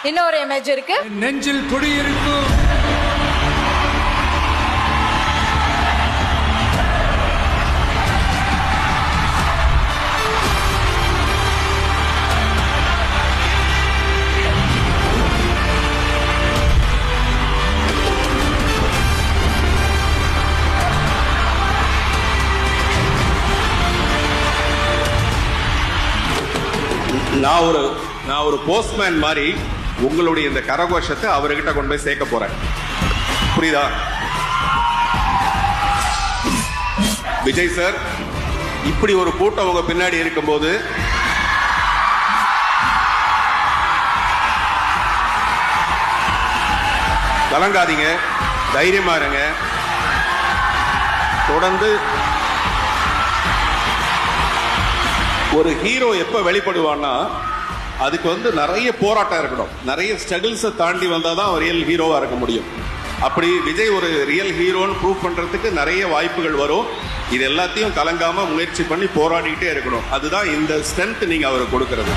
இன்னொரு இமேஜ் இருக்கு. நெஞ்சில் குடியிருக்கும் நான் ஒரு போஸ்ட்மேன் மாதிரி உங்களுடைய இந்த கரகோஷத்தை அவர்கிட்ட கொண்டு போய் சேர்க்க போறேன். புரியுதா? விஜய் சார், இப்படி ஒரு கூட்டம் உங்க பின்னாடி இருக்கும்போது கலங்காதீங்க, தைரியமா இருங்க. தொடர்ந்து ஒரு ஹீரோ எப்ப வெளிப்படுவான்னா அதுக்கு நிறைய போராட்டம் இருக்கணும், நிறைய ஸ்ட்ரகிள்ஸை தாண்டி வந்தாதான் ரியல் ஹீரோவா இருக்க முடியும். அப்படி விஜய் ஒரு ரியல் ஹீரோன்னு ப்ரூவ் பண்றதுக்கு நிறைய வாய்ப்புகள் வரும். இது எல்லாத்தையும் கலங்காம முயற்சி பண்ணி போராடிட்டே இருக்கணும். அதுதான் இந்த ஸ்ட்ரென்த் நீங்க அவருக்கு கொடுக்கறது.